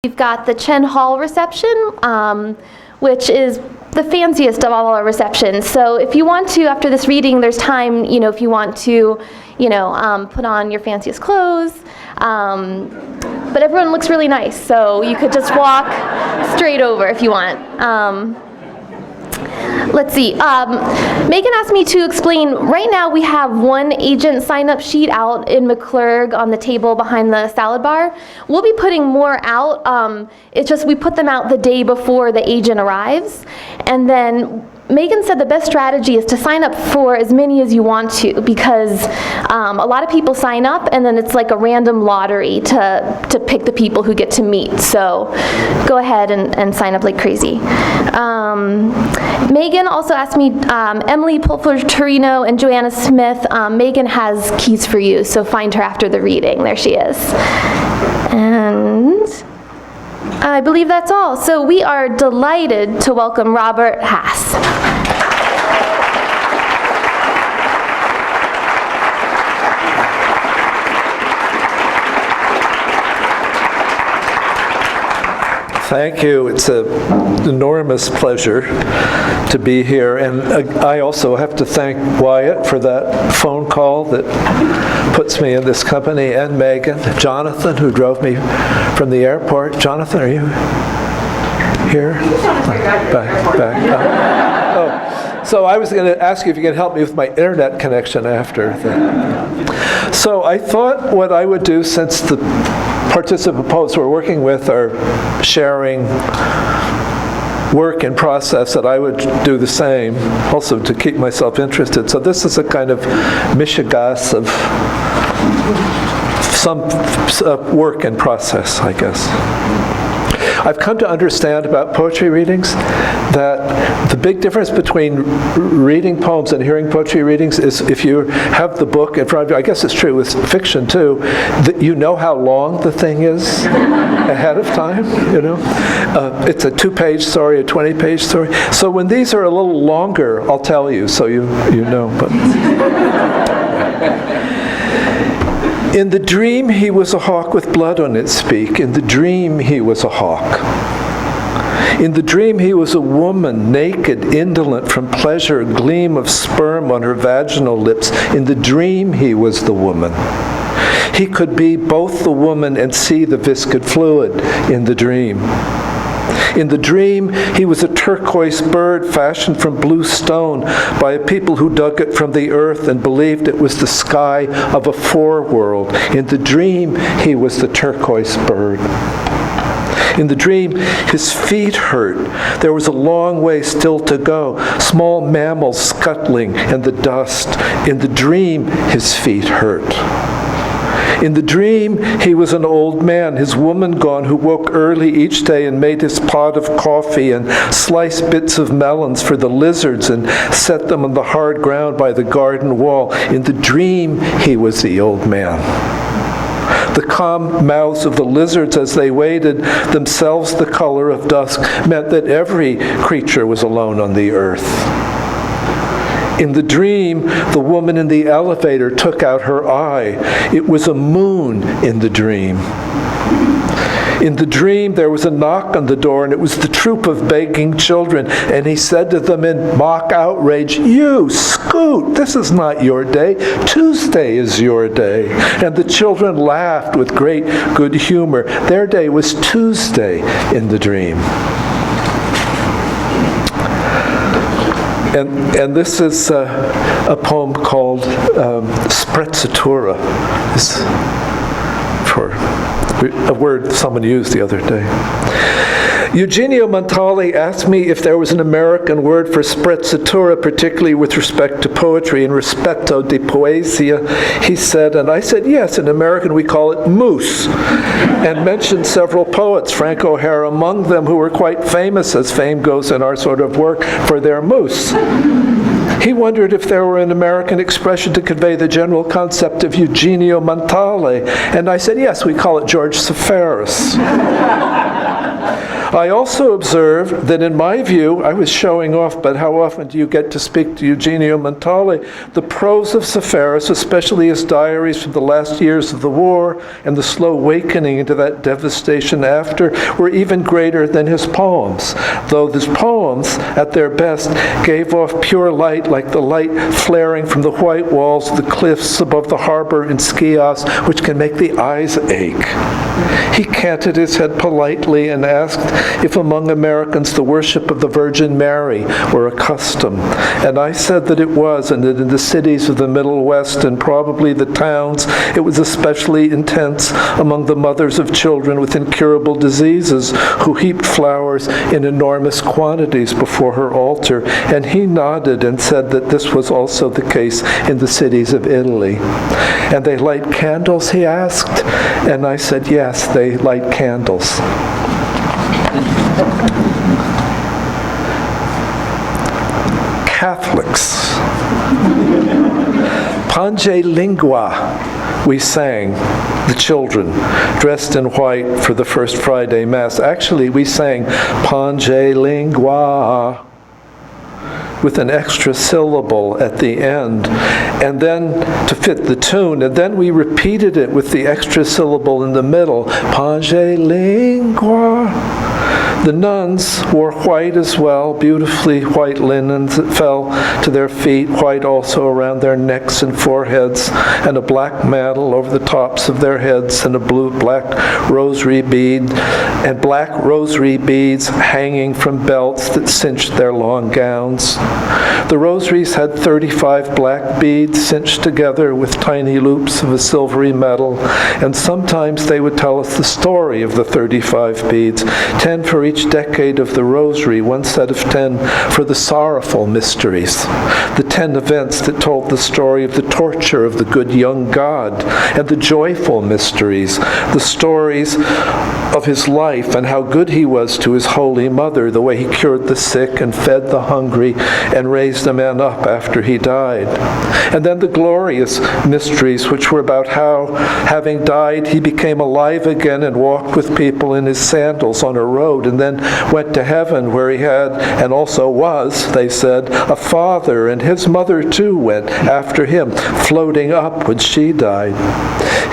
We've got the Chen Hall reception, which is the fanciest of all our receptions. So if you want to, after this reading, there's time, if you want to, put on your fanciest clothes. But everyone looks really nice, so you could just walk straight over if you want. Let's see. Megan asked me to explain, right now we have one agent sign-up sheet out in McClurg on the table behind the salad bar. We'll be putting more out. It's just we put them out the day before the agent arrives. And then Megan said the best strategy is to sign up for as many as you want to, because a lot of people sign up and then it's like a random lottery to pick the people who get to meet. So go ahead and sign up like crazy. Megan also asked me, Emily Pulfer-Torino and Joanna Smith, Megan has keys for you, so find her after the reading. There she is. And I believe that's all. So we are delighted to welcome Robert Hass. Thank you. It's an enormous pleasure to be here. And I also have to thank Wyatt for that phone call that puts me in this company, and Megan, Jonathan, who drove me from the airport. Jonathan, are you here? Back. So I was going to ask you if you could help me with my internet connection after. So I thought what I would do, since the participant poets we're working with are sharing work in process, that I would do the same, also to keep myself interested. So this is a kind of mishigas of some work in process, I guess. I've come to understand about poetry readings that the big difference between reading poems and hearing poetry readings is if you have the book in front of you, I guess it's true with fiction too, that you know how long the thing is ahead of time, It's a 2-page story, a 20-page story. So when these are a little longer, I'll tell you, so you know. But in the dream he was a hawk with blood on its beak. In the dream he was a hawk. In the dream he was a woman, naked, indolent from pleasure, a gleam of sperm on her vaginal lips. In the dream he was the woman. He could be both the woman and see the viscid fluid in the dream. In the dream, he was a turquoise bird fashioned from blue stone by a people who dug it from the earth and believed it was the sky of a foreworld. In the dream, he was the turquoise bird. In the dream, his feet hurt. There was a long way still to go, small mammals scuttling in the dust. In the dream, his feet hurt. In the dream, he was an old man, his woman gone, who woke early each day and made his pot of coffee and sliced bits of melons for the lizards and set them on the hard ground by the garden wall. In the dream, he was the old man. The calm mouths of the lizards as they waited, themselves the color of dusk, meant that every creature was alone on the earth. In the dream, the woman in the elevator took out her eye. It was a moon in the dream. In the dream, there was a knock on the door, and it was the troop of begging children. And he said to them in mock outrage, "You, scoot, this is not your day. Tuesday is your day." And the children laughed with great good humor. Their day was Tuesday in the dream. And this is a poem called Sprezzatura. It's for a word someone used the other day. Eugenio Montale asked me if there was an American word for sprezzatura, particularly with respect to poetry, in rispetto di poesia. He said, and I said, yes, in American we call it moose, and mentioned several poets, Frank O'Hara among them, who were quite famous, as fame goes in our sort of work, for their moose. He wondered if there were an American expression to convey the general concept of Eugenio Montale, and I said, yes, we call it George Seferis. I also observed that in my view, I was showing off, but how often do you get to speak to Eugenio Montale? The prose of Sepphoris, especially his diaries from the last years of the war and the slow awakening into that devastation after, were even greater than his poems, though his poems, at their best, gave off pure light like the light flaring from the white walls of the cliffs above the harbor in Skios, which can make the eyes ache. He canted his head politely and asked if among Americans the worship of the Virgin Mary were a custom. And I said that it was, and that in the cities of the Middle West and probably the towns, it was especially intense among the mothers of children with incurable diseases who heaped flowers in enormous quantities before her altar. And he nodded and said that this was also the case in the cities of Italy. And they light candles, he asked. And I said, yes, they light candles. Catholics. Pange lingua, we sang, the children, dressed in white for the first Friday Mass. Actually, we sang Pange lingua with an extra syllable at the end, and then to fit the tune, and then we repeated it with the extra syllable in the middle, Pange lingua. The nuns wore white as well, beautifully white linens that fell to their feet, white also around their necks and foreheads, and a black mantle over the tops of their heads, and a black rosary bead, and black rosary beads hanging from belts that cinched their long gowns. The rosaries had 35 black beads cinched together with tiny loops of a silvery metal, and sometimes they would tell us the story of the 35 beads, 10 for each decade of the rosary, one set of 10 for the sorrowful mysteries, the 10 events that told the story of the torture of the good young God, and the joyful mysteries, the stories of his life and how good he was to his Holy Mother, the way he cured the sick and fed the hungry and raised a man up after he died. And then the glorious mysteries, which were about how, having died, he became alive again and walked with people in his sandals on a road, and then went to heaven, where he had, and also was, they said, a father, and his mother too went after him, floating up when she died.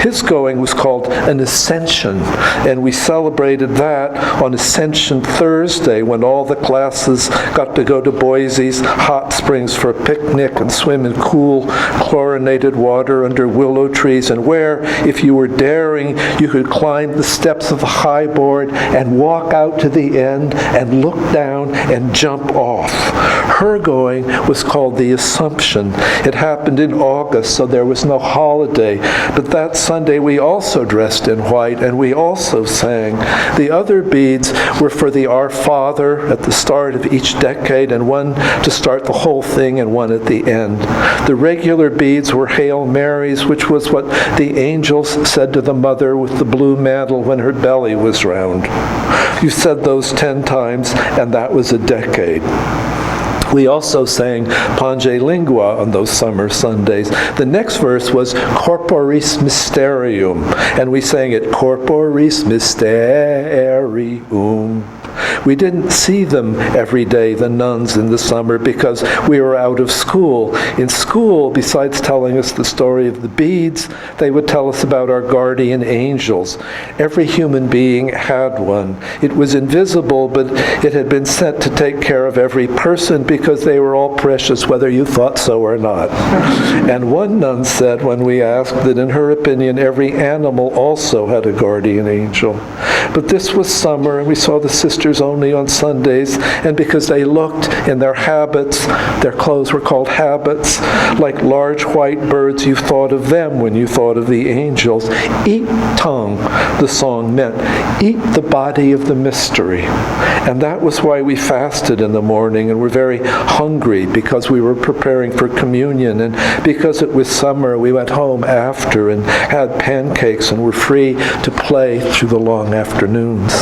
His going was called an ascension, and we celebrated that on Ascension Thursday, when all the classes got to go to Boise's hot springs for a picnic and swim in cool, chlorinated water under willow trees, and where, if you were daring, you could climb the steps of the high board and walk out to the end and look down and jump off. Her going was called the Assumption. It happened in August, so there was no holiday, but that Sunday we also dressed in white and we also sang. The other beads were for the Our Father at the start of each decade, and one to start the whole thing and one at the end. The regular beads were Hail Marys, which was what the angels said to the mother with the blue mantle when her belly was round. You said those 10 times, and that was a decade. We also sang Pange Lingua on those summer Sundays. The next verse was Corporis Mysterium, and we sang it Corporis Mysterium. We didn't see them every day, the nuns, in the summer, because we were out of school. In school, besides telling us the story of the beads, they would tell us about our guardian angels. Every human being had one. It was invisible, but it had been sent to take care of every person because they were all precious, whether you thought so or not. And one nun said, when we asked, that in her opinion, every animal also had a guardian angel. But this was summer, and we saw the sisters only on Sundays, and because they looked in their habits, their clothes were called habits, like large white birds, you thought of them when you thought of the angels. Eat tongue, the song meant. Eat the body of the mystery. And that was why we fasted in the morning and were very hungry, because we were preparing for communion, and because it was summer, we went home after and had pancakes and were free to play through the long afternoons.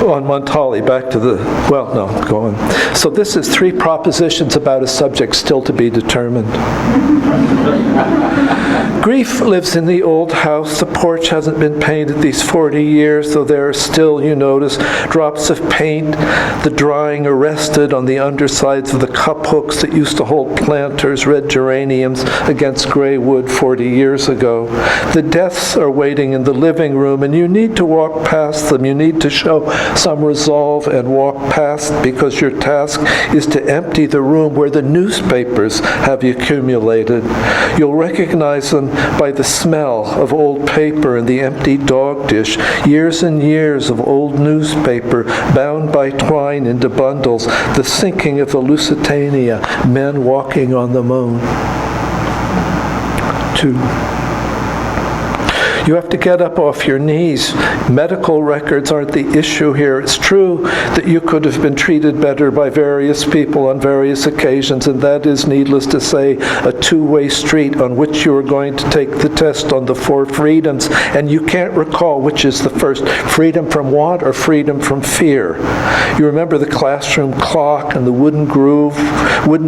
On Montale, back to the, well, no, go on. So this is 3 propositions about a subject still to be determined. Grief lives in the old house. The porch hasn't been painted these 40 years, though there are still, you notice, drops of paint, the drying arrested on the undersides of the cup hooks that used to hold planters, red geraniums against gray wood 40 years ago. The deaths are waiting in the living room, and you need to walk past them. You need to show some resolve and walk past, because your task is to empty the room where the newspapers have accumulated. You'll recognize them by the smell of old paper and the empty dog dish, years and years of old newspaper bound by twine into bundles, the sinking of the Lusitania, men walking on the moon. 2. You have to get up off your knees. Medical records aren't the issue here. It's true that you could have been treated better by various people on various occasions, and that is, needless to say, a two-way street on which you are going to take the test on the 4 freedoms, and you can't recall which is the first, freedom from what or freedom from fear. You remember the classroom clock and the wooden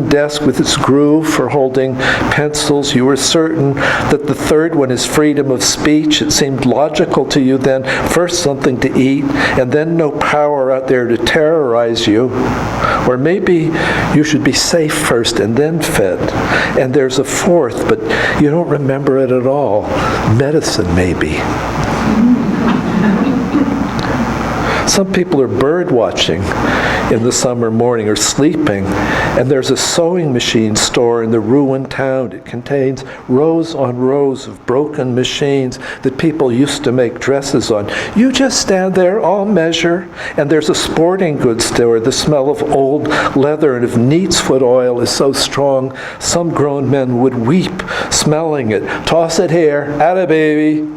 desk with its groove for holding pencils. You were certain that the third one is freedom of speech. It seemed logical to you then, first something to eat, and then no power out there to terrorize you. Or maybe you should be safe first and then fed. And there's a fourth, but you don't remember it at all. Medicine, maybe. Some people are bird watching in the summer morning or sleeping, and there's a sewing machine store in the ruined town. It contains rows on rows of broken machines that people used to make dresses on. You just stand there, all measure, and there's a sporting goods store. The smell of old leather and of neat's foot oil is so strong, some grown men would weep smelling it. Toss it here, atta baby.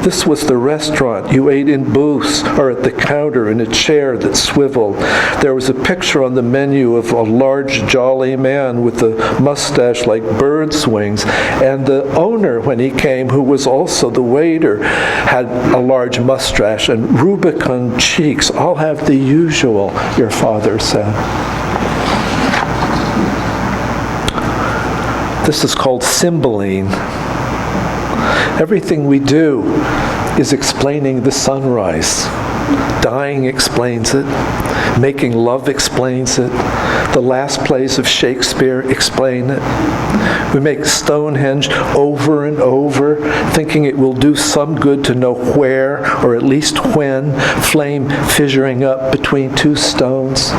This was the restaurant. You ate in booths or at the counter in a chair that swiveled. There was a picture on the menu of a large, jolly man with a mustache like bird's wings. And the owner, when he came, who was also the waiter, had a large mustache and rubicund cheeks. I'll have the usual, your father said. This is called Cymbeline. Everything we do is explaining the sunrise. Dying explains it. Making love explains it. The last plays of Shakespeare explain it. We make Stonehenge over and over, thinking it will do some good to know where, or at least when, flame fissuring up between 2 stones.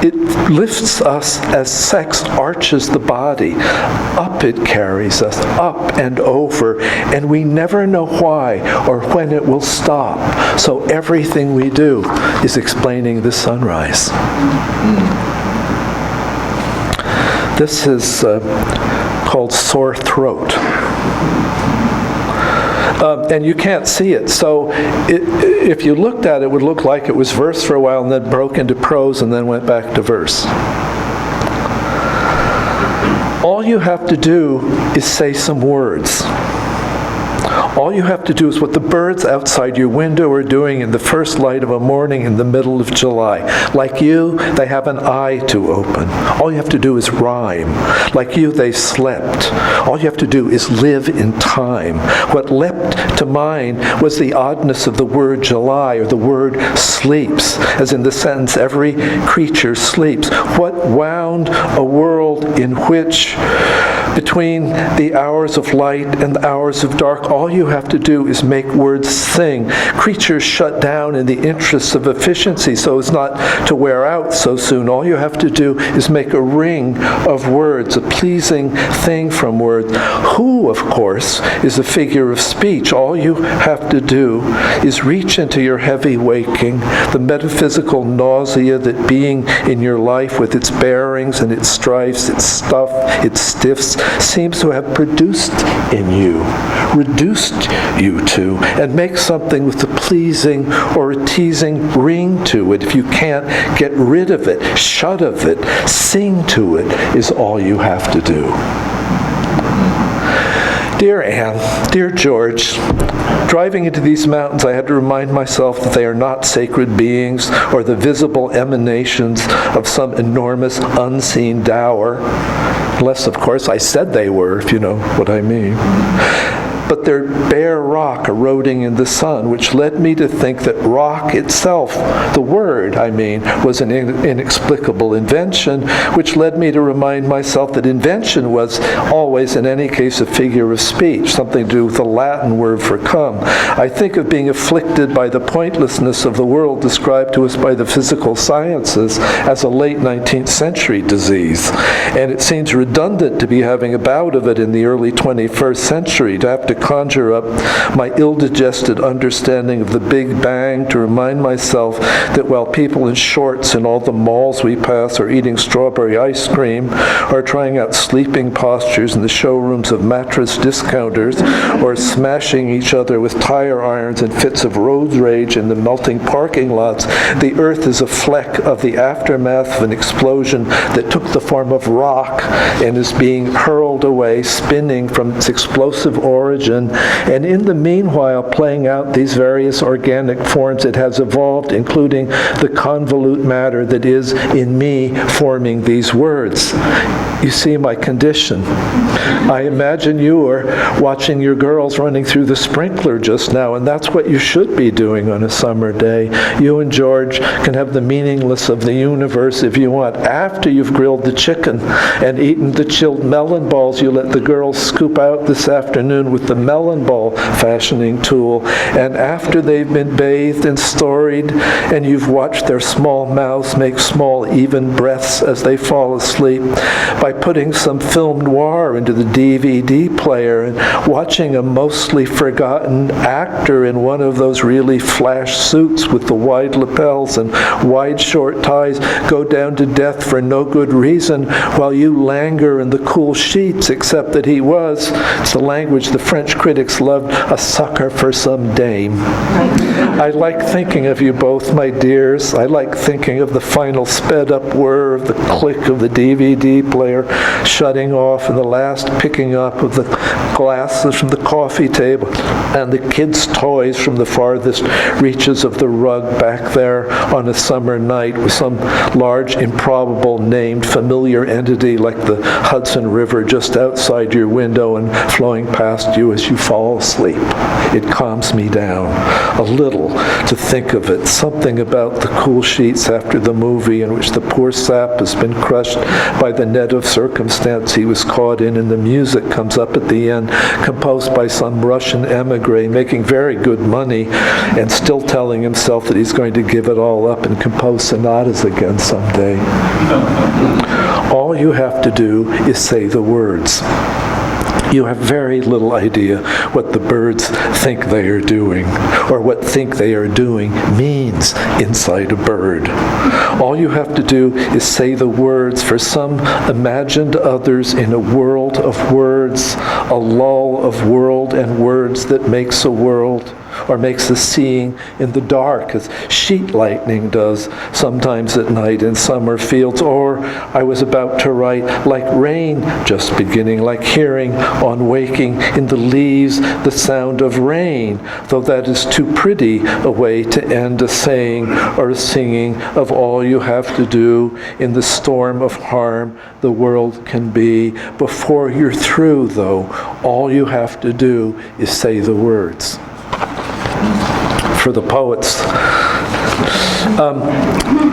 It lifts us as sex arches the body. Up it carries us, up and over, and we never know why or when it will stop. So everything we do is explaining the sunrise. This is called sore throat. And you can't see it. So if you looked at it, it would look like it was verse for a while and then broke into prose and then went back to verse. All you have to do is say some words. All you have to do is what the birds outside your window are doing in the first light of a morning in the middle of July. Like you, they have an eye to open. All you have to do is rhyme. Like you, they slept. All you have to do is live in time. What leapt to mind was the oddness of the word July, or the word sleeps, as in the sentence, every creature sleeps. What wound a world in which, between the hours of light and the hours of dark, all you have to do is make words sing. Creatures shut down in the interests of efficiency so as not to wear out so soon. All you have to do is make a ring of words, a pleasing thing from words. Who, of course, is a figure of speech. All you have to do is reach into your heavy waking, the metaphysical nausea that being in your life with its bearings and its strifes, its stuff, its stiffs, seems to have produced in you, reduced you to, and make something with a pleasing or a teasing ring to it. If you can't get rid of it, shut of it, sing to it, is all you have to do. Dear Anne, dear George, driving into these mountains, I had to remind myself that they are not sacred beings or the visible emanations of some enormous unseen dower, unless, of course, I said they were, if you know what I mean. But they're bare rock eroding in the sun, which led me to think that rock itself, the word, was an inexplicable invention, which led me to remind myself that invention was always, in any case, a figure of speech, something to do with the Latin word for come. I think of being afflicted by the pointlessness of the world described to us by the physical sciences as a late 19th century disease. And it seems redundant to be having a bout of it in the early 21st century, to have to conjure up my ill-digested understanding of the Big Bang to remind myself that while people in shorts in all the malls we pass are eating strawberry ice cream or trying out sleeping postures in the showrooms of mattress discounters or smashing each other with tire irons in fits of road rage in the melting parking lots, the earth is a fleck of the aftermath of an explosion that took the form of rock and is being hurled away, spinning from its explosive origin. And in the meanwhile, playing out these various organic forms it has evolved, including the convolute matter that is in me forming these words. You see my condition. I imagine you are watching your girls running through the sprinkler just now, and that's what you should be doing on a summer day. You and George can have the meaningless of the universe if you want. After you've grilled the chicken and eaten the chilled melon balls you let the girls scoop out this afternoon with the melon ball fashioning tool, and after they've been bathed and storied, and you've watched their small mouths make small even breaths as they fall asleep, by putting some film noir into the DVD player and watching a mostly forgotten actor in one of those really flash suits with the wide lapels and wide short ties go down to death for no good reason while you languor in the cool sheets, except that he was, it's the language the French critics loved, a sucker for some dame. I like thinking of you both, my dears. I like thinking of the final sped-up whir of the click of the DVD player shutting off and the last picking up of the glasses from the coffee table and the kids' toys from the farthest reaches of the rug back there on a summer night with some large, improbable, named, familiar entity like the Hudson River just outside your window and flowing past you as you fall asleep. It calms me down a little to think of it. Something about the cool sheets after the movie in which the poor sap has been crushed by the net of circumstance he was caught in, and the music comes up at the end, composed by some Russian emigre making very good money and still telling himself that he's going to give it all up and compose sonatas again someday. All you have to do is say the words. You have very little idea what the birds think they are doing, or what think they are doing means inside a bird. All you have to do is say the words for some imagined others in a world of words, a lull of world and words that makes a world, or makes the seeing in the dark, as sheet lightning does sometimes at night in summer fields. Or I was about to write, like rain just beginning, like hearing on waking in the leaves the sound of rain, though that is too pretty a way to end a saying or a singing of all you have to do in the storm of harm the world can be. Before you're through, though, all you have to do is say the words. For the poets.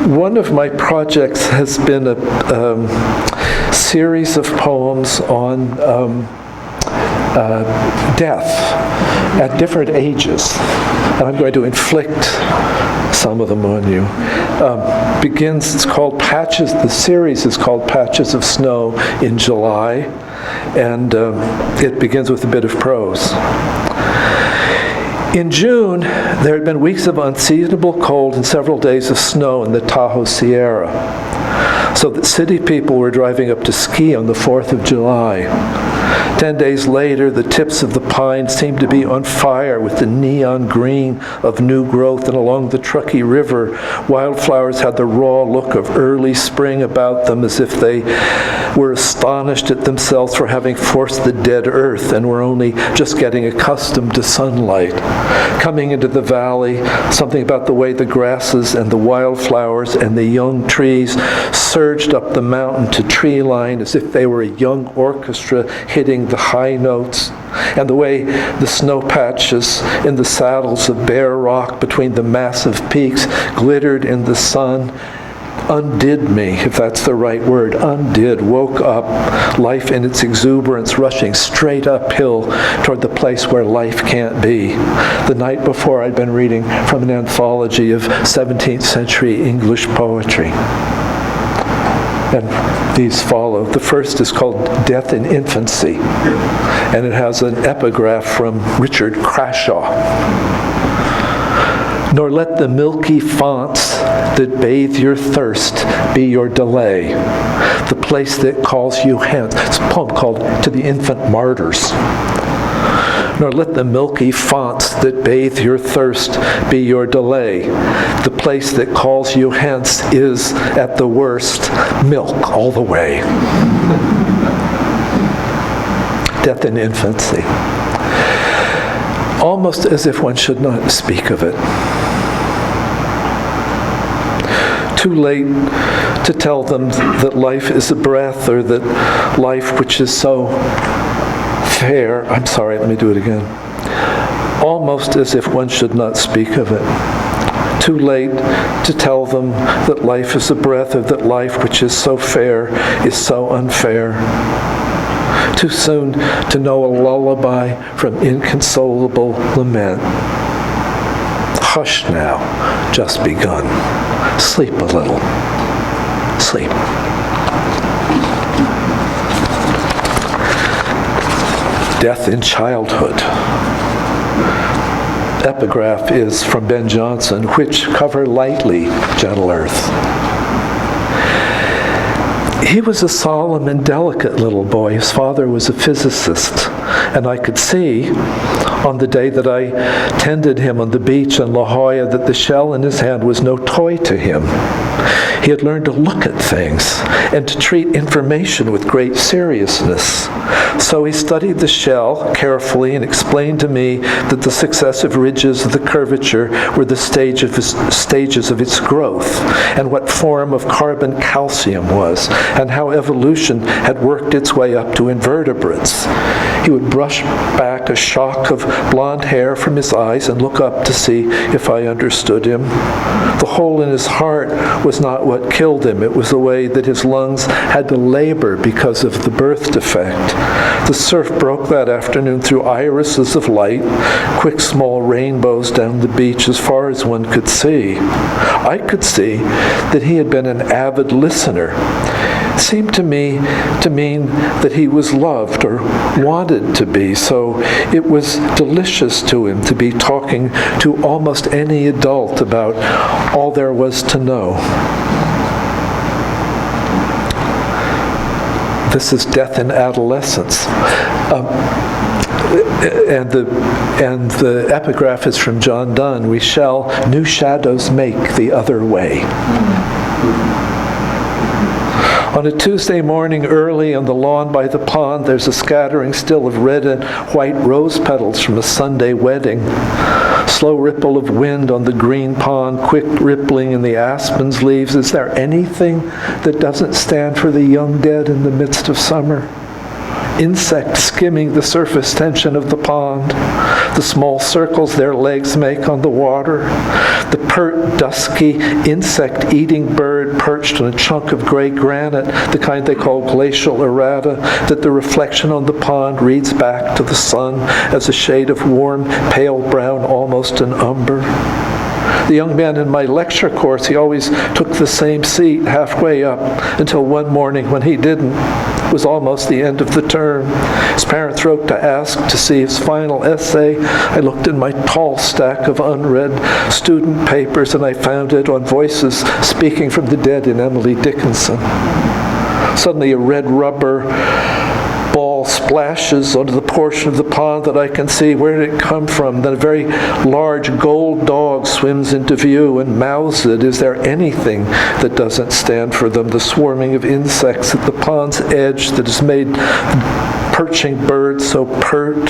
One of my projects has been a series of poems on death at different ages. And I'm going to inflict some of them on you. It's called Patches, the series is called Patches of Snow in July, and it begins with a bit of prose. In June, there had been weeks of unseasonable cold and several days of snow in the Tahoe Sierra, so that city people were driving up to ski on the 4th of July. 10 days later, the tips of the pines seemed to be on fire with the neon green of new growth, and along the Truckee River, wildflowers had the raw look of early spring about them, as if they were astonished at themselves for having forced the dead earth and were only just getting accustomed to sunlight. Coming into the valley, something about the way the grasses and the wildflowers and the young trees surged up the mountain to tree line as if they were a young orchestra hitting the high notes, and the way the snow patches in the saddles of bare rock between the massive peaks glittered in the sun undid me, if that's the right word, woke up, life in its exuberance rushing straight uphill toward the place where life can't be. The night before, I'd been reading from an anthology of 17th century English poetry. And these follow. The first is called Death in Infancy, and it has an epigraph from Richard Crashaw. Nor let the milky fonts that bathe your thirst be your delay, the place that calls you hence. It's a poem called To the Infant Martyrs. Nor let the milky fonts that bathe your thirst be your delay. The place that calls you hence is, at the worst, milk all the way. Death in infancy. Almost as if one should not speak of it. Too late to tell them that life is a breath, or that life which is so fair, I'm sorry, let me do it again. Almost as if one should not speak of it. Too late to tell them that life is a breath, or that life which is so fair is so unfair. Too soon to know a lullaby from inconsolable lament. Hush now, just begun. Sleep a little. Sleep. Death in childhood. Epigraph is from Ben Jonson, which cover lightly, gentle earth. He was a solemn and delicate little boy. His father was a physicist, and I could see on the day that I tended him on the beach in La Jolla that the shell in his hand was no toy to him. He had learned to look at things and to treat information with great seriousness. So he studied the shell carefully and explained to me that the successive ridges of the curvature were the stages of its growth, and what form of carbon calcium was, and how evolution had worked its way up to invertebrates. He would brush back a shock of blonde hair from his eyes and look up to see if I understood him. The hole in his heart was not what killed him. It was the way that his lungs had to labor because of the birth defect. The surf broke that afternoon through irises of light, quick small rainbows down the beach as far as one could see. I could see that he had been an avid listener. It seemed to me to mean that he was loved or wanted to be, so it was delicious to him to be talking to almost any adult about all there was to know. This is Death in Adolescence. And the epigraph is from John Donne. We shall new shadows make the other way. On a Tuesday morning early on the lawn by the pond, there's a scattering still of red and white rose petals from a Sunday wedding. Slow ripple of wind on the green pond, quick rippling in the aspen's leaves. Is there anything that doesn't stand for the young dead in the midst of summer? Insects skimming the surface tension of the pond, the small circles their legs make on the water, the pert, dusky, insect-eating bird perched on a chunk of gray granite, the kind they call glacial errata, that the reflection on the pond reads back to the sun as a shade of warm, pale brown, almost an umber. The young man in my lecture course, he always took the same seat halfway up until one morning when he didn't. It was almost the end of the term. His parents wrote to ask to see his final essay. I looked in my tall stack of unread student papers and I found it on Voices Speaking from the Dead in Emily Dickinson. Suddenly a red rubber ball splashes onto the portion of the pond that I can see. Where did it come from? Then a very large gold dog swims into view and mouths it. Is there anything that doesn't stand for them? The swarming of insects at the pond's edge that has made perching birds so pert.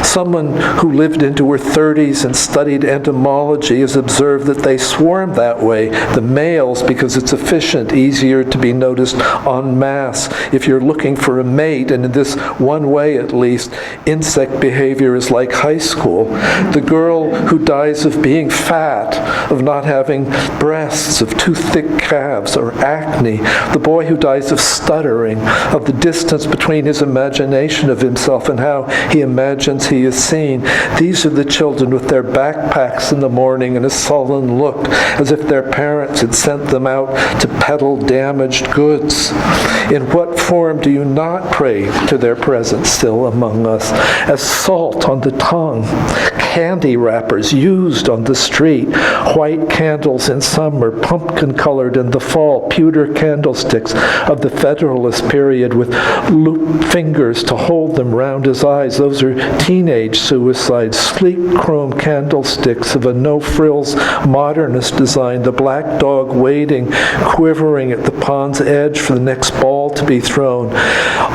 Someone who lived into her 30s and studied entomology has observed that they swarm that way, the males, because it's efficient, easier to be noticed en masse. If you're looking for a mate, and in this one way at least, insect behavior is like high school. The girl who dies of being fat, of not having breasts, of too thick calves, or acne. The boy who dies of stuttering, of the distance between his imagination of himself and how he imagines he is seen. These are the children with their backpacks in the morning and a sullen look, as if their parents had sent them out to peddle damaged goods. In what form do you not pray to their presence still among us? As salt on the tongue, candy wrappers used on the street, white candles in summer, pumpkin-colored in the fall, pewter candlesticks of the Federalist period with looped fingers to hold them round his eyes. Those are teenage suicides. Sleek chrome candlesticks of a no-frills modernist design, the black dog waiting, quivering at the pond's edge for the next ball to be thrown.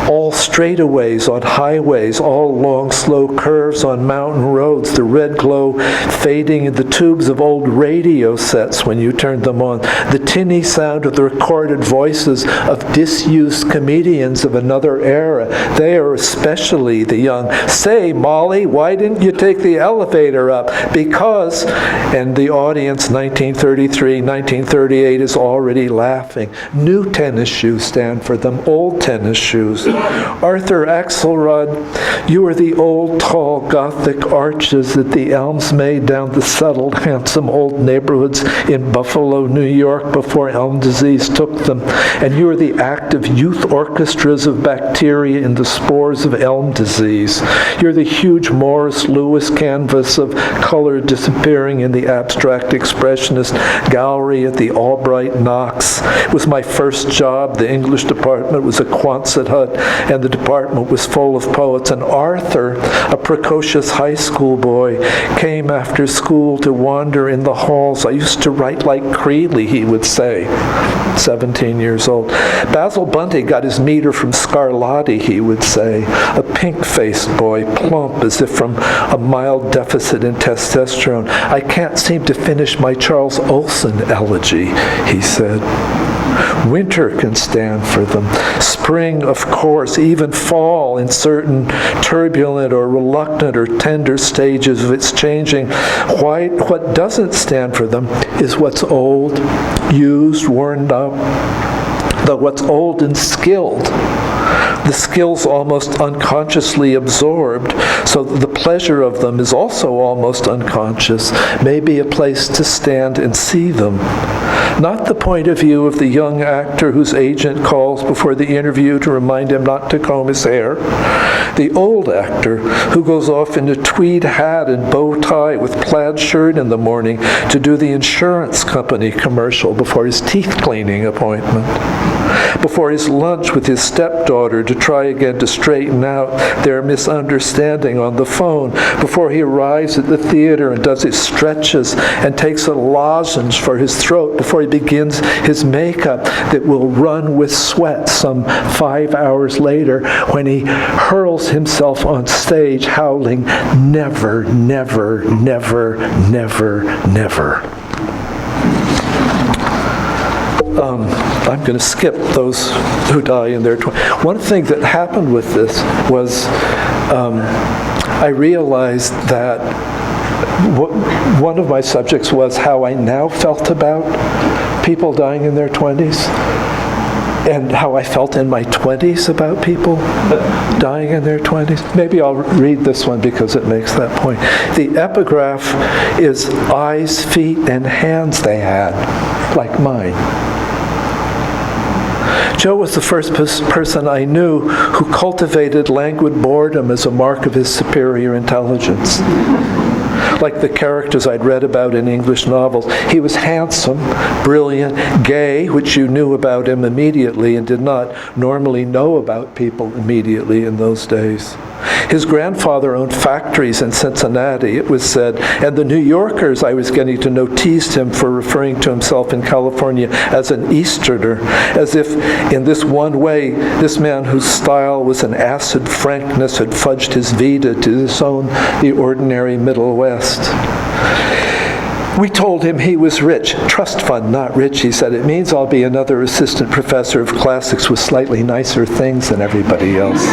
All straightaways on highways, all long, slow curves on mountain roads, the red glow fading in the tubes of old radio sets when you turn them on, the tinny sound of the recorded voices of disused comedians of another era. They are especially the young. Say, Molly, why didn't you take the elevator up? Because, and the audience, 1933, 1938, is already laughing. New tennis shoes stand for them, old tennis shoes. Arthur Axelrod, you are the old, tall, Gothic arches that the elms made down the settled, handsome old neighborhoods in Buffalo, New York, before elm disease took them. And you are the active youth orchestras of bacteria in the spores of elm disease. You're the huge Morris Lewis canvas of color disappearing in the abstract expressionist gallery at the Albright Knox. It was my first job. The English department was a Quonset hut, and the department was full of poets. And Arthur, a precocious high school boy, came after school to wander in the halls. I used to write like Creeley, he would say, 17 years old. Basil Bunty got his meter from Scarlatti, he would say, a pink-faced boy, plump as if from a mild deficit in testosterone. I can't seem to finish my Charles Olson elegy, he said. Winter can stand for them. Spring, of course, even fall in certain turbulent or reluctant or tender stages of its changing. What doesn't stand for them is what's old, used, worn out, though what's old and skilled. The skills almost unconsciously absorbed, so that the pleasure of them is also almost unconscious, may be a place to stand and see them. Not the point of view of the young actor whose agent calls before the interview to remind him not to comb his hair. The old actor who goes off in a tweed hat and bow tie with plaid shirt in the morning to do the insurance company commercial before his teeth cleaning appointment. Before his lunch with his stepdaughter to try again to straighten out their misunderstanding on the phone. Before he arrives at the theater and does his stretches and takes a lozenge for his throat. Before he begins his makeup that will run with sweat some 5 hours later when he hurls himself on stage howling, never, never, never, never, never. I'm going to skip those who die in their 20s. One thing that happened with this was I realized that one of my subjects was how I now felt about people dying in their 20s and how I felt in my 20s about people dying in their 20s. Maybe I'll read this one because it makes that point. The epigraph is eyes, feet, and hands they had, like mine. Joe was the first person I knew who cultivated languid boredom as a mark of his superior intelligence. like the characters I'd read about in English novels. He was handsome, brilliant, gay, which you knew about him immediately and did not normally know about people immediately in those days. His grandfather owned factories in Cincinnati, it was said, and the New Yorkers I was getting to know teased him for referring to himself in California as an Easterner, as if in this one way, this man whose style was an acid frankness had fudged his Vita to disown the ordinary Middle West. We told him he was rich. Trust fund, not rich, he said. It means I'll be another assistant professor of classics with slightly nicer things than everybody else.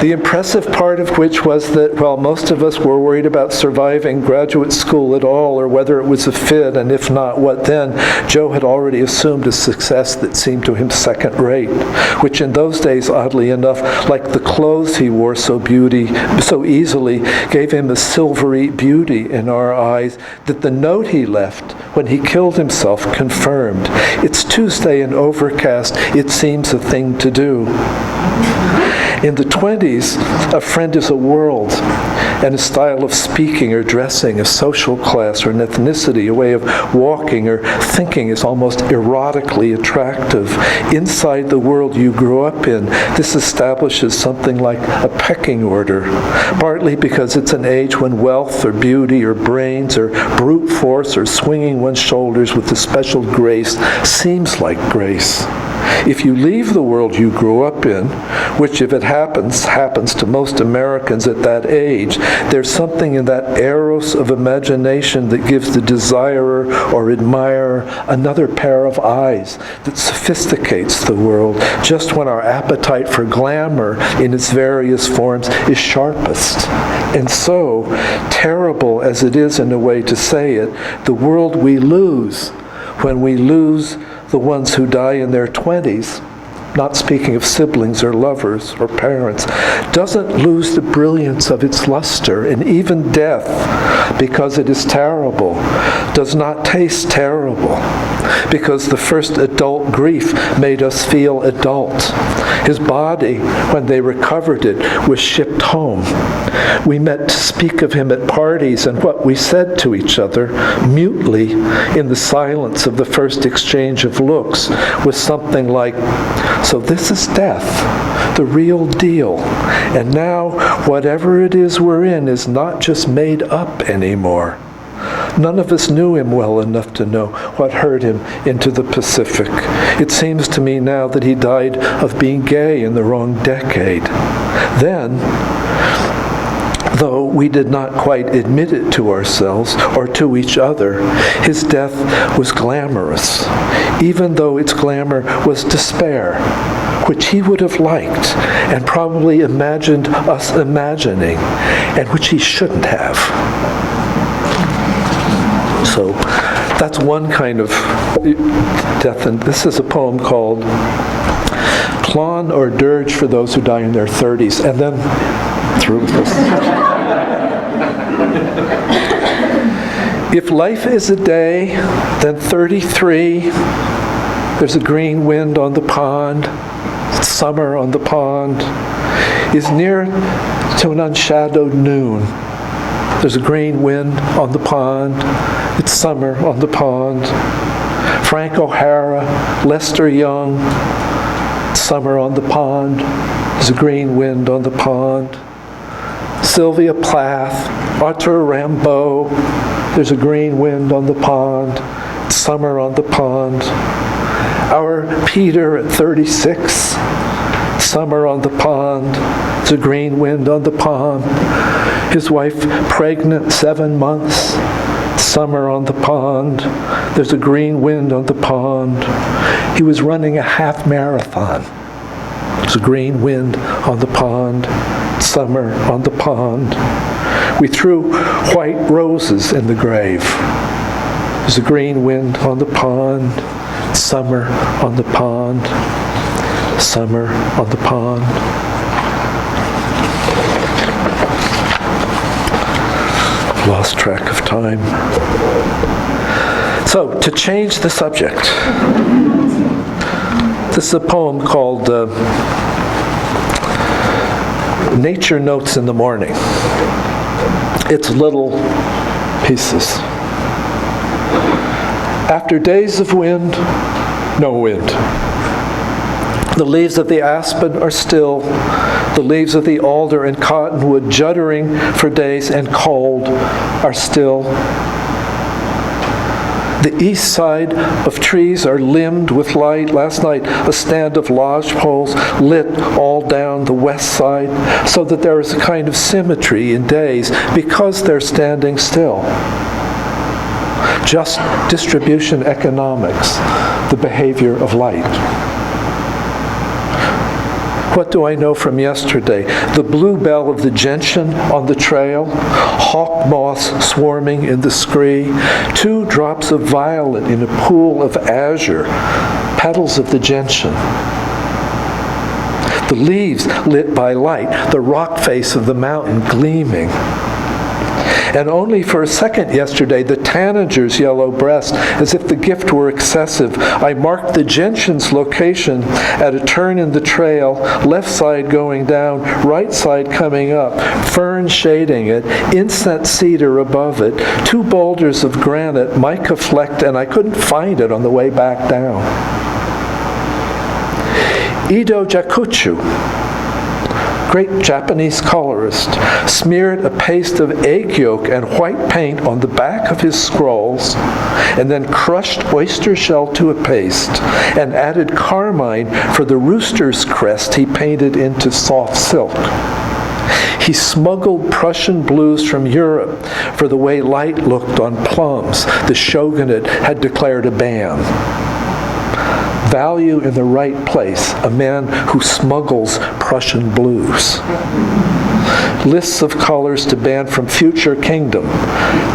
The impressive part of which was that while most of us were worried about surviving graduate school at all, or whether it was a fit, and if not, what then, Joe had already assumed a success that seemed to him second-rate, which in those days, oddly enough, like the clothes he wore so easily, gave him a silvery beauty in our eyes that the note he left when he killed himself confirmed. It's Tuesday and overcast. It seems a thing to do. In the 20s, a friend is a world, and a style of speaking or dressing, a social class or an ethnicity, a way of walking or thinking is almost erotically attractive. Inside the world you grew up in, this establishes something like a pecking order, partly because it's an age when wealth or beauty or brains or brute force or swinging one's shoulders with a special grace seems like grace. If you leave the world you grew up in, which if it happens to most Americans at that age, there's something in that eros of imagination that gives the desirer or admirer another pair of eyes that sophisticates the world just when our appetite for glamour in its various forms is sharpest. And so, terrible as it is in a way to say it, the world we lose when we lose the ones who die in their 20s, not speaking of siblings or lovers or parents, doesn't lose the brilliance of its luster, and even death, because it is terrible, does not taste terrible, because the first adult grief made us feel adult. His body, when they recovered it, was shipped home. We met to speak of him at parties, and what we said to each other, mutely, in the silence of the first exchange of looks, was something like, "So this is death, the real deal. And now, whatever it is we're in is not just made up anymore." None of us knew him well enough to know what hurt him into the Pacific. It seems to me now that he died of being gay in the wrong decade. Then, though we did not quite admit it to ourselves or to each other, his death was glamorous, even though its glamour was despair, which he would have liked and probably imagined us imagining, and which he shouldn't have. So that's one kind of death, and this is a poem called Plan or Dirge for Those Who Die in Their 30s, and then through with this. If life is a day, then 33, there's a green wind on the pond, it's summer on the pond, is near to an unshadowed noon. There's a green wind on the pond, it's summer on the pond. Frank O'Hara, Lester Young, summer on the pond, there's a green wind on the pond. Sylvia Plath, Arthur Rimbaud, there's a green wind on the pond, it's summer on the pond. Our Peter at 36, summer on the pond, it's a green wind on the pond. His wife pregnant 7 months, summer on the pond, there's a green wind on the pond. He was running a half marathon. There's a green wind on the pond, summer on the pond. We threw white roses in the grave. There's a green wind on the pond, summer on the pond, summer on the pond. Lost track of time. So, to change the subject, this is a poem called Nature Notes in the Morning. its little pieces. After days of wind, no wind. The leaves of the aspen are still. The leaves of the alder and cottonwood, juddering for days and cold, are still. The east side of trees are limned with light. Last night, a stand of lodge poles lit all down the west side, so that there is a kind of symmetry in days because they're standing still. Just distribution economics, the behavior of light. What do I know from yesterday? The bluebell of the gentian on the trail, hawk moths swarming in the scree, 2 drops of violet in a pool of azure, petals of the gentian. The leaves lit by light, the rock face of the mountain gleaming. And only for a second yesterday, the tanager's yellow breast, as if the gift were excessive. I marked the gentian's location at a turn in the trail, left side going down, right side coming up, fern shading it, incense cedar above it, 2 boulders of granite, mica flecked, and I couldn't find it on the way back down. Ido Jakuchu, great Japanese colorist, smeared a paste of egg yolk and white paint on the back of his scrolls, and then crushed oyster shell to a paste, and added carmine for the rooster's crest he painted into soft silk. He smuggled Prussian blues from Europe for the way light looked on plums. The shogunate had declared a ban. Value in the right place, a man who smuggles Prussian blues. Lists of colors to ban from future kingdom.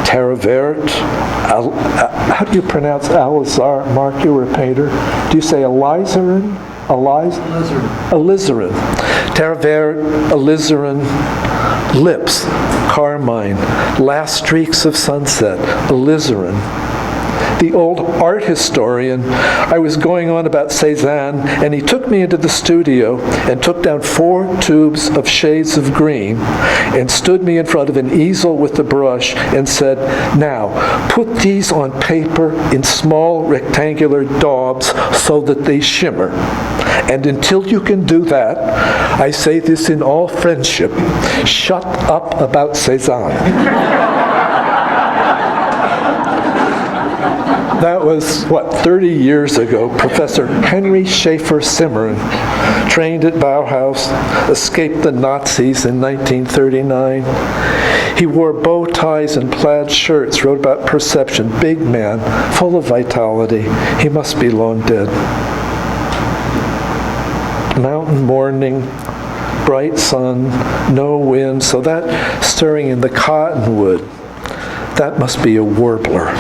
Terre verte, how do you pronounce Alizar? Mark, you were a painter. Do you say alizarin? Alizarin. Terre verte, alizarin, lips, carmine, last streaks of sunset, alizarin. The old art historian, I was going on about Cézanne, and he took me into the studio and took down 4 tubes of shades of green and stood me in front of an easel with the brush and said, "Now, put these on paper in small rectangular daubs so that they shimmer. And until you can do that, I say this in all friendship, shut up about Cézanne." That was, 30 years ago. Professor Henry Schaefer Cimarron, trained at Bauhaus, escaped the Nazis in 1939. He wore bow ties and plaid shirts, wrote about perception, big man, full of vitality. He must be long dead. Mountain morning, bright sun, no wind, so that stirring in the cottonwood, that must be a warbler.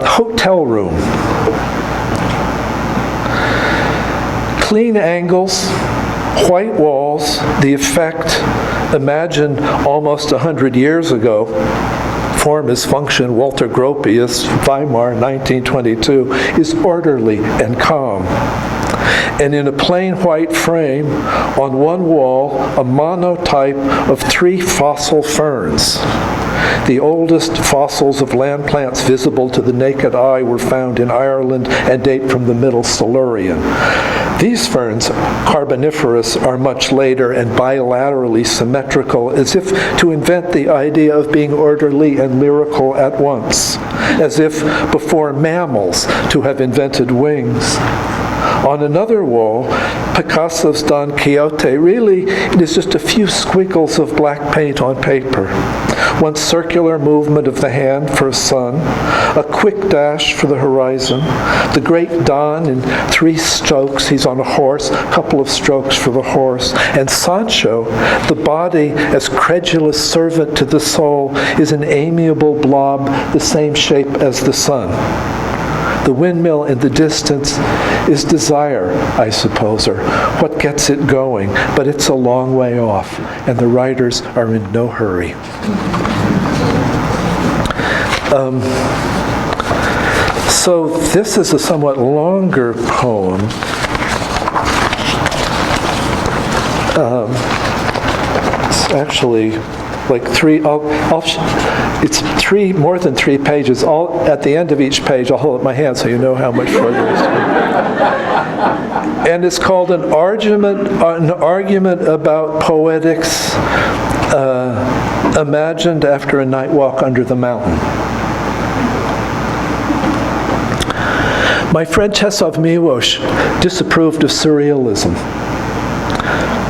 Hotel room. Clean angles, white walls, the effect, imagined almost 100 years ago. Form is function, Walter Gropius, Weimar, 1922, is orderly and calm. And in a plain white frame, on one wall, a monotype of 3 fossil ferns. The oldest fossils of land plants visible to the naked eye were found in Ireland and date from the Middle Silurian. These ferns, Carboniferous, are much later and bilaterally symmetrical, as if to invent the idea of being orderly and lyrical at once, as if before mammals to have invented wings. On another wall, Picasso's Don Quixote, really it is just a few squiggles of black paint on paper. One circular movement of the hand for a sun, a quick dash for the horizon, the great Don in 3 strokes, he's on a horse, a couple of strokes for the horse, and Sancho, the body as credulous servant to the soul, is an amiable blob the same shape as the sun. The windmill in the distance is desire, I suppose, or what gets it going, but it's a long way off, and the writers are in no hurry. So this is a somewhat longer poem. It's actually like it's more than 3 pages. At the end of each page, I'll hold up my hand so you know how much further it's and it's called an argument about poetics imagined after a night walk under the mountain. My friend Czesław Miłosz disapproved of surrealism.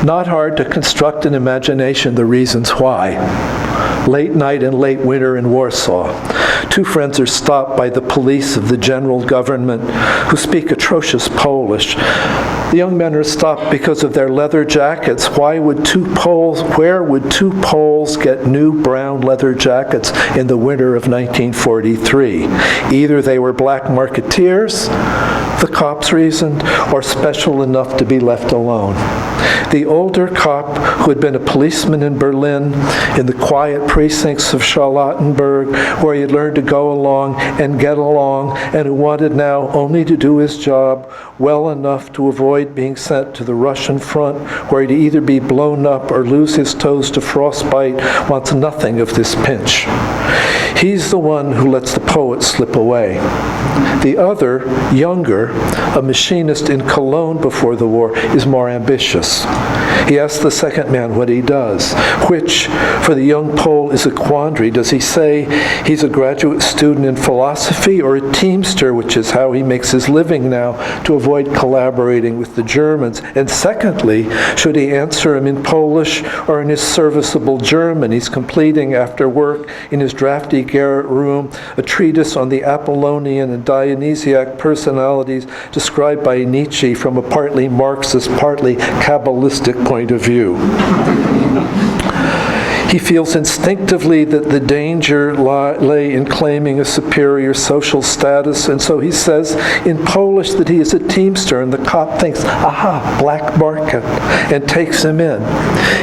Not hard to construct in imagination the reasons why. Late night and late winter in Warsaw. 2 friends are stopped by the police of the general government who speak atrocious Polish. The young men are stopped because of their leather jackets. Where would 2 Poles get new brown leather jackets in the winter of 1943? Either they were black marketeers, the cops reasoned, or special enough to be left alone. The older cop, who had been a policeman in Berlin, in the quiet precincts of Charlottenburg, where he had learned to go along and get along, and who wanted now only to do his job well enough to avoid being sent to the Russian front, where he'd either be blown up or lose his toes to frostbite, wants nothing of this pinch. He's the one who lets the poet slip away. The other, younger, a machinist in Cologne before the war, is more ambitious. He asks the second man what he does, which, for the young Pole, is a quandary. Does he say he's a graduate student in philosophy or a teamster, which is how he makes his living now, to avoid collaborating with the Germans? And secondly, should he answer him in Polish or in his serviceable German? He's completing, after work, in his drafty garret room, a treatise on the Apollonian and Dionysiac personalities described by Nietzsche from a partly Marxist, partly Kabbalistic point of view. He feels instinctively that the danger lay in claiming a superior social status, and so he says in Polish that he is a teamster, and the cop thinks, aha, black market, and takes him in.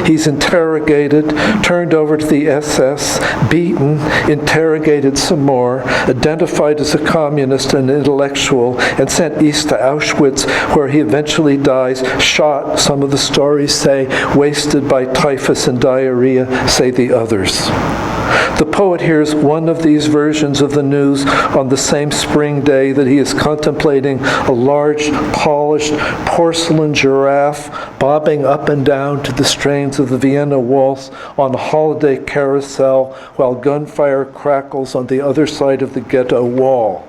He's interrogated, turned over to the SS, beaten, interrogated some more, identified as a communist and intellectual, and sent east to Auschwitz, where he eventually dies, shot, some of the stories say, wasted by typhus and diarrhea, say the others. The poet hears one of these versions of the news on the same spring day that he is contemplating a large, polished porcelain giraffe bobbing up and down to the strains of the Vienna Waltz on a holiday carousel while gunfire crackles on the other side of the ghetto wall.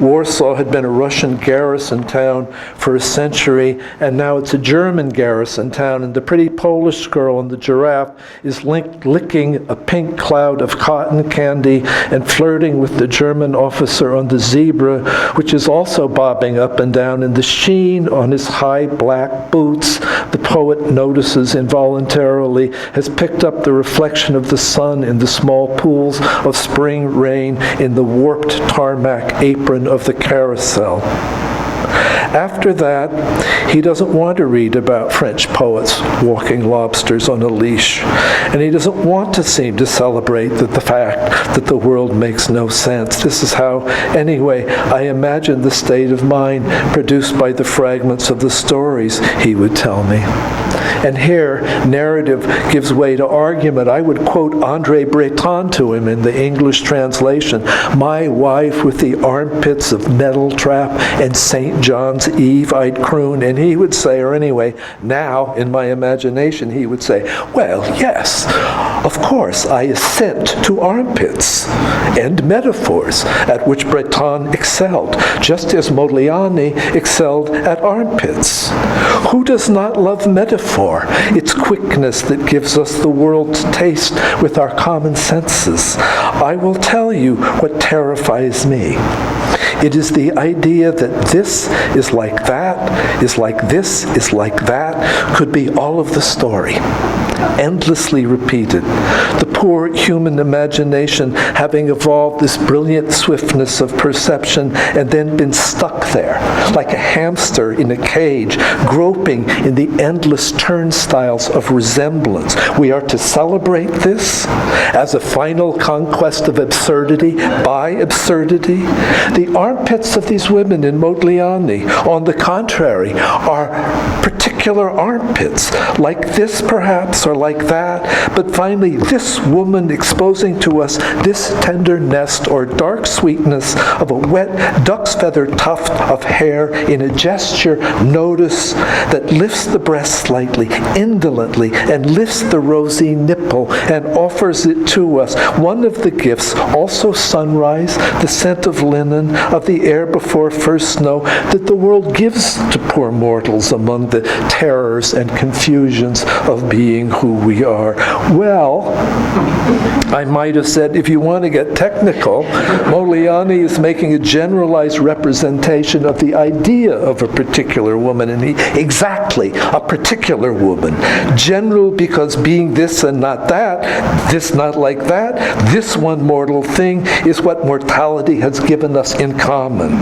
Warsaw had been a Russian garrison town for a century, and now it's a German garrison town, and the pretty Polish girl on the giraffe is licking a pink cloud of cotton candy and flirting with the German officer on the zebra, which is also bobbing up and down, and the sheen on his high black boots, the poet notices involuntarily, has picked up the reflection of the sun in the small pools of spring rain in the warped tarmac apron of the carousel. After that, he doesn't want to read about French poets walking lobsters on a leash, and he doesn't want to seem to celebrate the fact that the world makes no sense. This is how, anyway, I imagine the state of mind produced by the fragments of the stories, he would tell me. And here, narrative gives way to argument. I would quote André Breton to him in the English translation, "My wife with the armpits of metal trap and St. John's Eve I'd croon," and he would say, or anyway, now in my imagination he would say, well, yes, of course I assent to armpits and metaphors, at which Breton excelled, just as Modigliani excelled at armpits. Who does not love metaphor? Its quickness that gives us the world's taste with our common senses. I will tell you what terrifies me. It is the idea that this is like that, is like this, is like that, could be all of the story, endlessly repeated. The poor human imagination having evolved this brilliant swiftness of perception and then been stuck there, like a hamster in a cage, groping in the endless turnstiles of resemblance. We are to celebrate this as a final conquest of absurdity by absurdity. The armpits of these women in Modigliani, on the contrary, are particular armpits, like this perhaps, or like that, but finally this woman exposing to us this tender nest or dark sweetness of a wet duck's feather tuft of hair in a gesture, notice, that lifts the breast slightly, indolently, and lifts the rosy nipple and offers it to us. One of the gifts, also sunrise, the scent of linen, of the air before first snow, that the world gives to poor mortals among the terrors and confusions of being who we are. Well, I might have said, if you want to get technical, Modigliani is making a generalized representation of the idea of a particular woman, and exactly a particular woman. General because being this and not that, this not like that, this one mortal thing is what mortality has given us in common.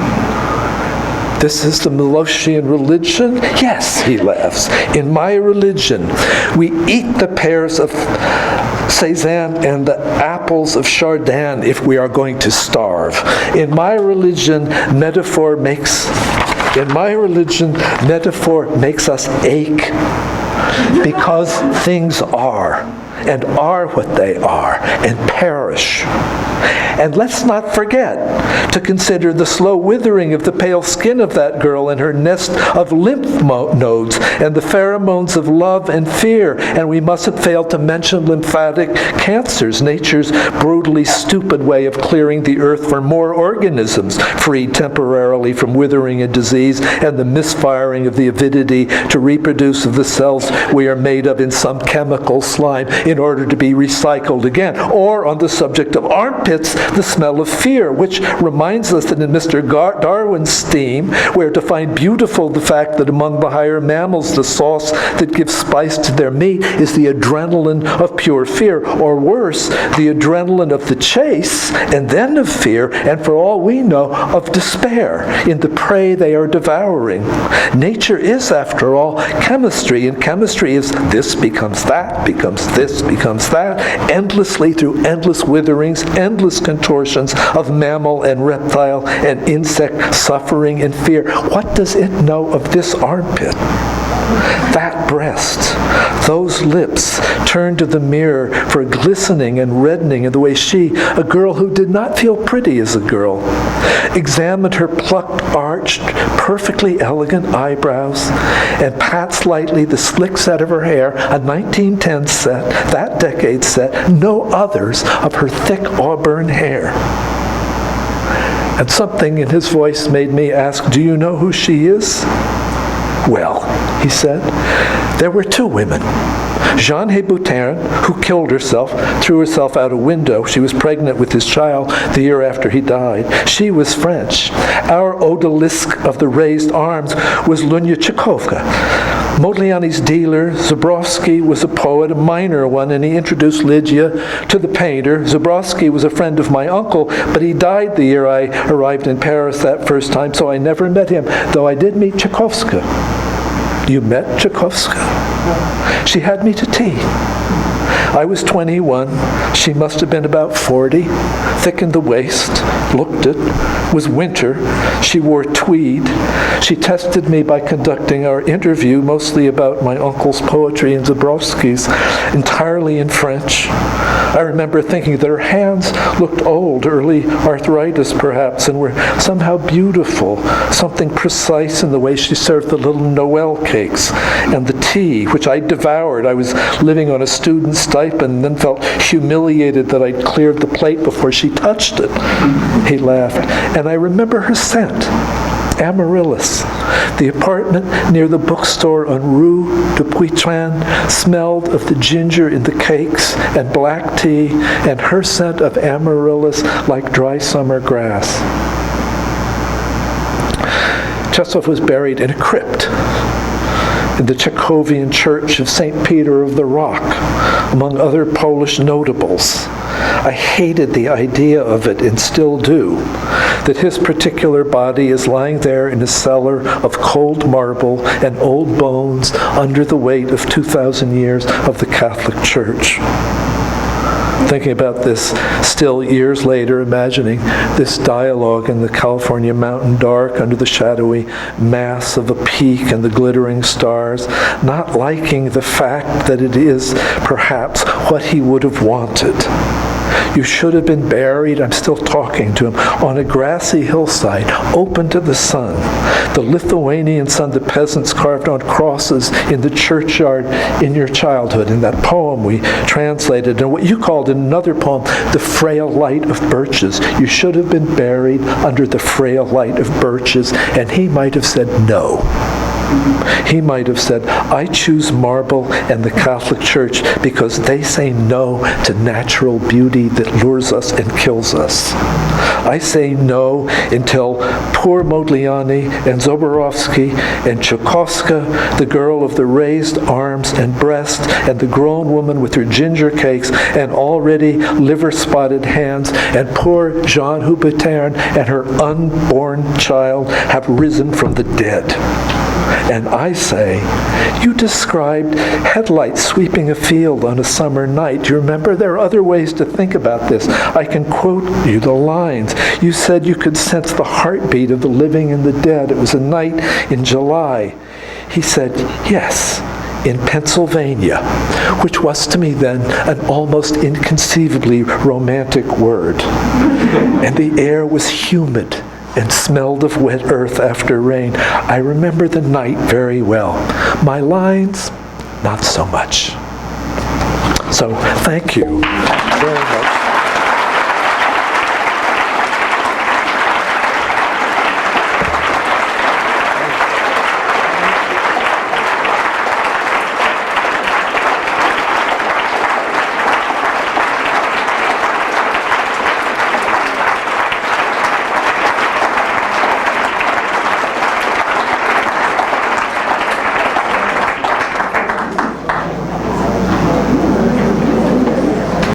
This is the Miloshian religion? Yes, he laughs. In my religion, we eat the pears of Cézanne and the apples of Chardin if we are going to starve. In my religion, metaphor makes us ache because things are, and are what they are, and perish. And let's not forget to consider the slow withering of the pale skin of that girl and her nest of lymph nodes and the pheromones of love and fear. And we mustn't fail to mention lymphatic cancers, nature's brutally stupid way of clearing the earth for more organisms, freed temporarily from withering and disease, and the misfiring of the avidity to reproduce of the cells we are made of in some chemical slime in order to be recycled again. Or on the subject of armpits, the smell of fear, which reminds us that in Mr. Darwin's theme, we're to find beautiful the fact that among the higher mammals, the sauce that gives spice to their meat is the adrenaline of pure fear, or worse, the adrenaline of the chase, and then of fear, and for all we know, of despair in the prey they are devouring. Nature is, after all, chemistry, and chemistry is this becomes that, becomes this, becomes that, endlessly through endless witherings, endless contortions of mammal and reptile and insect suffering and fear. What does it know of this armpit? That breast, those lips turned to the mirror for glistening and reddening in the way she, a girl who did not feel pretty as a girl, examined her plucked, arched, perfectly elegant eyebrows and pats lightly the slick set of her hair, a 1910 set, that decade set, no others of her thick auburn hair. And something in his voice made me ask, do you know who she is? Well, he said, there were two women. Jeanne Hébuterne, who killed herself, threw herself out a window. She was pregnant with his child the year after he died. She was French. Our odalisque of the raised arms was Lunia Tchaikovka. Modigliani's dealer, Zabrowski, was a poet, a minor one, and he introduced Lydia to the painter. Zabrowski was a friend of my uncle, but he died the year I arrived in Paris that first time, so I never met him, though I did meet Tchaikovsky. You met Tchaikovsky? She had me to tea. I was 21. She must have been about 40, thick in the waist, looked it, was winter. She wore tweed. She tested me by conducting our interview, mostly about my uncle's poetry and Zabrowski's, entirely in French. I remember thinking that her hands looked old, early arthritis perhaps, and were somehow beautiful, something precise in the way she served the little Noel cakes and the tea, which I devoured. I was living on a student stipend and then felt humiliated that I'd cleared the plate before she touched it. He laughed. And I remember her scent, Amaryllis. The apartment near the bookstore on Rue de Poitras smelled of the ginger in the cakes and black tea and her scent of amaryllis like dry summer grass. Czesław was buried in a crypt in the Czechovian church of St. Peter of the Rock, among other Polish notables. I hated the idea of it, and still do, that his particular body is lying there in a cellar of cold marble and old bones under the weight of 2,000 years of the Catholic Church. Thinking about this still years later, imagining this dialogue in the California mountain dark under the shadowy mass of a peak and the glittering stars, not liking the fact that it is perhaps what he would have wanted. You should have been buried, I'm still talking to him, on a grassy hillside, open to the sun. The Lithuanian sun, the peasants carved on crosses in the churchyard in your childhood, in that poem we translated, and what you called in another poem, the frail light of birches. You should have been buried under the frail light of birches, and he might have said no. He might have said, I choose marble and the Catholic Church because they say no to natural beauty that lures us and kills us. I say no until poor Modigliani and Zobarovsky and Tchaikovsky, the girl of the raised arms and breast, and the grown woman with her ginger cakes and already liver-spotted hands, and poor Jean Hubert and her unborn child have risen from the dead. And I say, you described headlights sweeping a field on a summer night. Do you remember? There are other ways to think about this. I can quote you the lines. You said you could sense the heartbeat of the living and the dead. It was a night in July. He said, yes, in Pennsylvania, which was to me then an almost inconceivably romantic word. And the air was humid and smelled of wet earth after rain. I remember the night very well. My lines, not so much. So thank you very much.